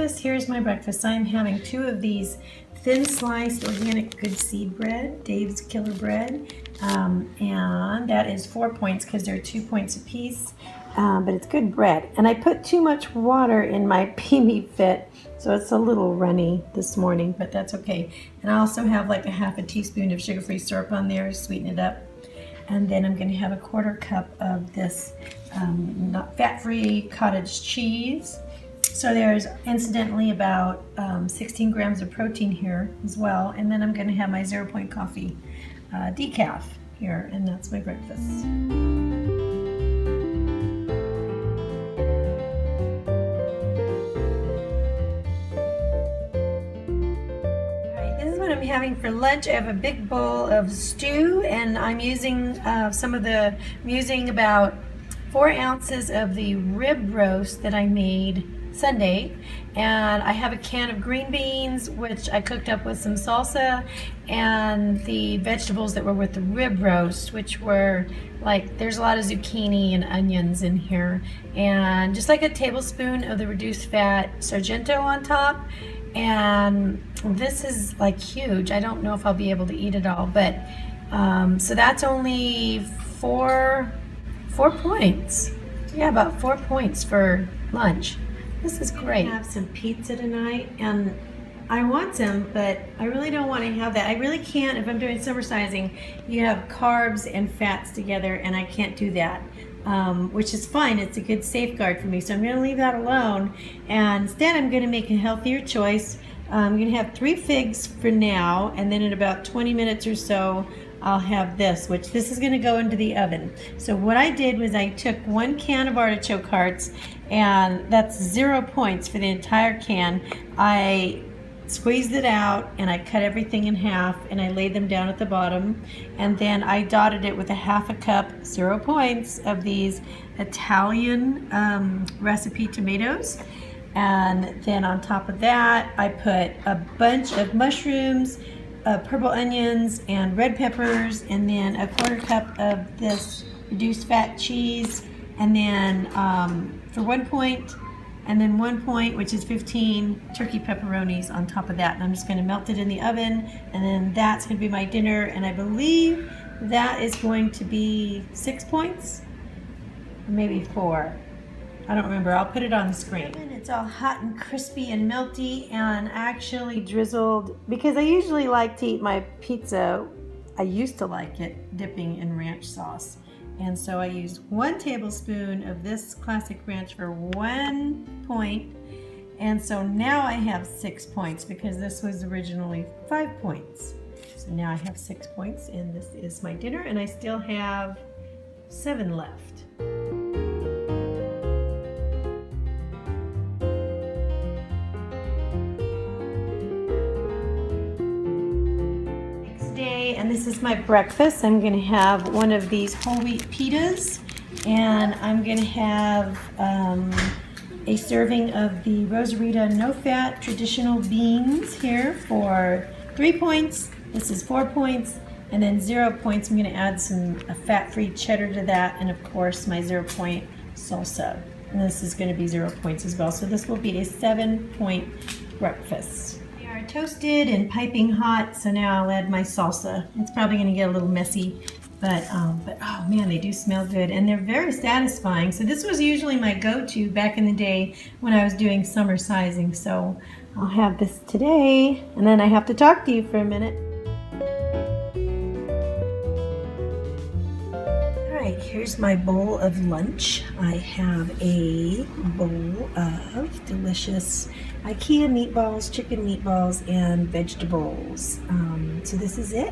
breakfast. Here's my breakfast. I'm having 2 of these thin sliced organic good seed bread, Dave's Killer Bread, and that is 4 points because they're 2 points a piece, but it's good bread. And I put too much water in my PB Fit, so it's a little runny this morning, but that's okay. And I also have like a half a teaspoon of sugar-free syrup on there to sweeten it up. And then I'm going to have a 1/4 cup of this not fat-free cottage cheese. So there's incidentally about 16 grams of protein here as well. And then I'm going to have my 0 point coffee decaf here, and that's my breakfast. I'm having for lunch. I have a big bowl of stew, and I'm using using about 4 ounces of the rib roast that I made Sunday, and I have a can of green beans which I cooked up with some salsa, and the vegetables that were with the rib roast, which were like, there's a lot of zucchini and onions in here, and just like a tablespoon of the reduced fat Sargento on top. And this is like huge. I don't know if I'll be able to eat it all, but so that's only 4 points. Yeah, about 4 points for lunch. This is great. I have some pizza tonight, and I want some, but I really don't want to have that. I really can't. If I'm doing Somersizing, you have carbs and fats together, and I can't do that. Which is fine. It's a good safeguard for me, so I'm going to leave that alone, and instead I'm going to make a healthier choice. I'm going to have 3 figs for now, and then in about 20 minutes or so I'll have this, which this is going to go into the oven. So what I did was I took 1 can of artichoke hearts, and that's 0 points for the entire can. I squeezed it out, and I cut everything in half, and I laid them down at the bottom, and then I dotted it with a 1/2 cup, 0 points, of these Italian recipe tomatoes. And then on top of that, I put a bunch of mushrooms, purple onions, and red peppers, and then a 1/4 cup of this reduced fat cheese, and then for 1 point, and then 1 point, which is 15 turkey pepperonis on top of that. And I'm just going to melt it in the oven, and then that's going to be my dinner. And I believe that is going to be 6 points, or maybe 4. I don't remember. I'll put it on the screen. And it's all hot and crispy and melty, and actually drizzled, because I usually like to eat my pizza, I used to like it dipping in ranch sauce. And so I used 1 tablespoon of this classic ranch for 1 point. And so now I have 6 points, because this was originally 5 points. So now I have 6 points, and this is my dinner, and I still have 7 left. And this is my breakfast. I'm going to have one of these whole wheat pitas, and I'm going to have a serving of the Rosarita no-fat traditional beans here for 3 points. This is 4 points, and then 0 points. I'm going to add some fat-free cheddar to that, and of course my 0 point salsa. And this is going to be 0 points as well. So this will be a 7-point breakfast. Toasted and piping hot, so now I'll add my salsa. It's probably going to get a little messy, but oh man, they do smell good, and they're very satisfying. So this was usually my go-to back in the day when I was doing Somersizing. So I'll have this today, and then I have to talk to you for a minute. Alright, here's my bowl of lunch. I have a bowl of delicious IKEA meatballs, chicken meatballs, and vegetables. So this is it.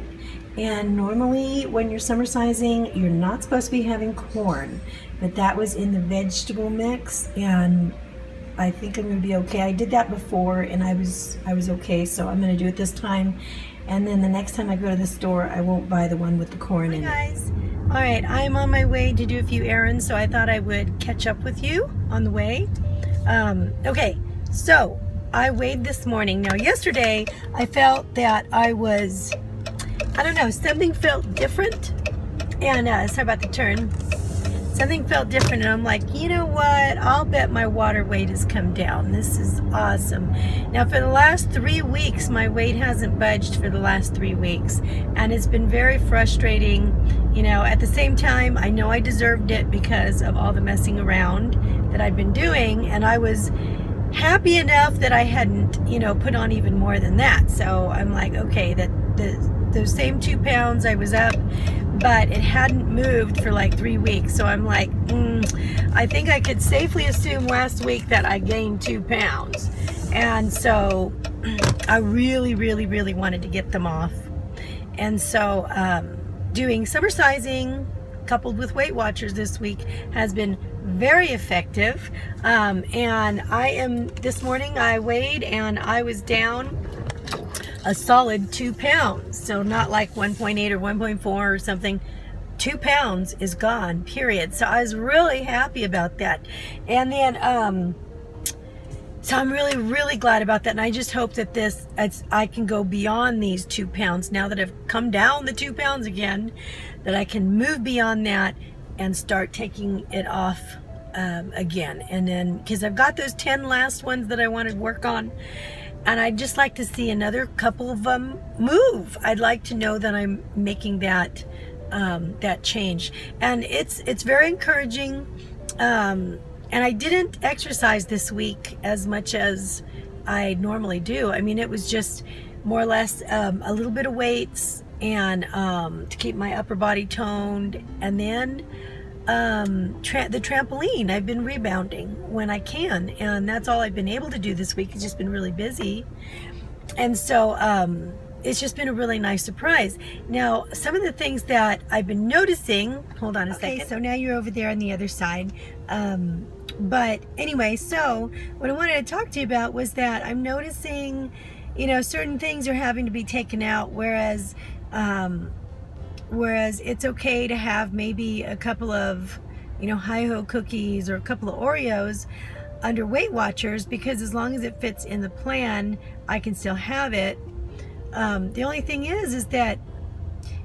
And normally when you're Somersizing, you're not supposed to be having corn, but that was in the vegetable mix, and I think I'm going to be okay. I did that before, and I was okay, so I'm going to do it this time. And then the next time I go to the store, I won't buy the one with the corn in it. Hi guys. All right, I'm on my way to do a few errands, so I thought I would catch up with you on the way. Okay, so I weighed this morning. Now yesterday I felt that I don't know, something felt different, and sorry about the turn. something felt different, and I'm like, you know what, I'll bet my water weight has come down. This is awesome. Now for the last 3 weeks, my weight hasn't budged for the last 3 weeks, and it's been very frustrating. You know, at the same time, I know I deserved it because of all the messing around that I've been doing, and I was happy enough that I hadn't, you know, put on even more than that. So I'm like, okay, that those same 2 pounds I was up, but it hadn't moved for like 3 weeks. So I'm like, I think I could safely assume last week that I gained 2 pounds. And so I really, really, really wanted to get them off. And so doing Somersizing coupled with Weight Watchers this week has been very effective. And this morning I weighed and I was down a solid 2 pounds. So not like 1.8 or 1.4 or something. 2 pounds is gone, period. So I was really happy about that. And then, so I'm really, really glad about that. And I just hope that I can go beyond these 2 pounds now that I've come down the 2 pounds again, that I can move beyond that and start taking it off again. And then, because I've got those 10 last ones that I want to work on, and I'd just like to see another couple of them move. I'd like to know that I'm making that that change, and it's very encouraging. And I didn't exercise this week as much as I normally do. I mean, it was just more or less a little bit of weights and to keep my upper body toned, and then the trampoline. I've been rebounding when I can, and that's all I've been able to do this week. It's just been really busy, and so it's just been a really nice surprise. Now, some of the things that I've been noticing, hold on a second. So now you're over there on the other side. But anyway, so what I wanted to talk to you about was that I'm noticing, you know, certain things are having to be taken out, whereas it's okay to have maybe a couple of, you know, hi-ho cookies or a couple of Oreos under Weight Watchers, because as long as it fits in the plan, I can still have it. The only thing is that,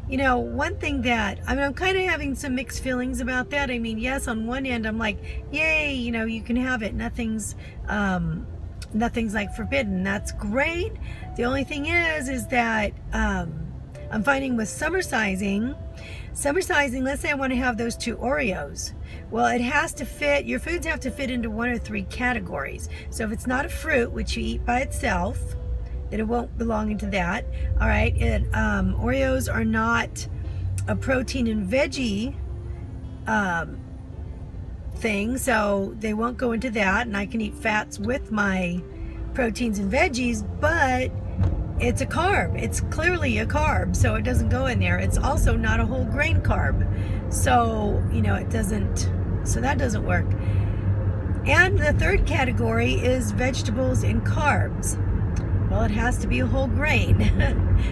you know, one thing that, I mean, I'm kind of having some mixed feelings about that. I mean, yes, on one end, I'm like, yay, you know, you can have it. Nothing's like forbidden. That's great. The only thing is that, I'm finding with Somersizing, let's say I want to have those 2 Oreos. Well, it has to fit, your foods have to fit into 1 or 3 categories. So if it's not a fruit, which you eat by itself, then it won't belong into that. All right, Oreos are not a protein and veggie thing, so they won't go into that, and I can eat fats with my proteins and veggies, but it's a carb. It's clearly a carb, so it doesn't go in there. It's also not a whole grain carb, so, you know, it doesn't, so that doesn't work. And the third category is vegetables and carbs. Well, it has to be a whole grain.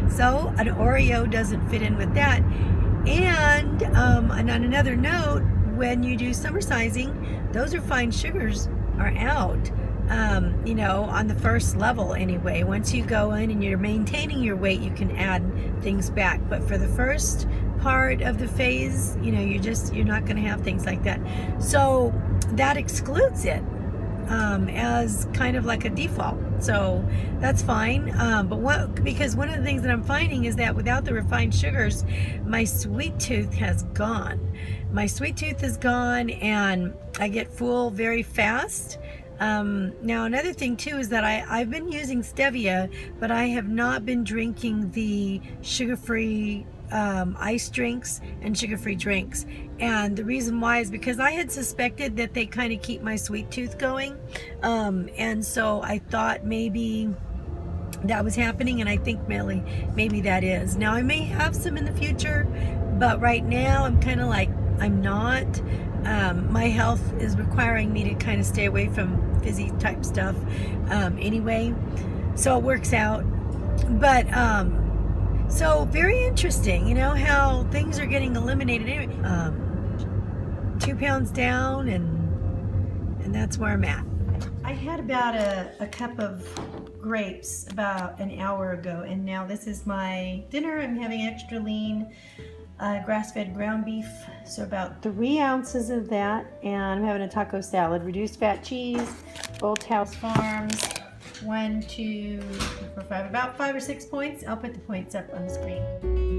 So an Oreo doesn't fit in with that. And on another note, when you do Somersizing, those refined sugars are out. You know, on the first level anyway. Once you go in and you're maintaining your weight, you can add things back. But for the first part of the phase, you know, you're not going to have things like that. So that excludes it as kind of like a default. So that's fine. Because one of the things that I'm finding is that without the refined sugars, my sweet tooth has gone. My sweet tooth is gone, and I get full very fast. Now another thing too is that I've been using stevia, but I have not been drinking the sugar-free ice drinks and sugar-free drinks. And the reason why is because I had suspected that they kind of keep my sweet tooth going. And so I thought maybe that was happening, and I think maybe that is. Now I may have some in the future, but right now I'm kind of like, I'm not. My health is requiring me to kind of stay away from fizzy type stuff anyway, so it works out. But so very interesting, you know, how things are getting eliminated anyway. 2 pounds down, and that's where I'm at. I had about a cup of grapes about an hour ago, and now this is my dinner. I'm having extra lean grass-fed ground beef, so about 3 ounces of that, and I'm having a taco salad. Reduced fat cheese, Old House Farms, 1, 2, 3, 4, 5, about 5 or 6 points. I'll put the points up on the screen.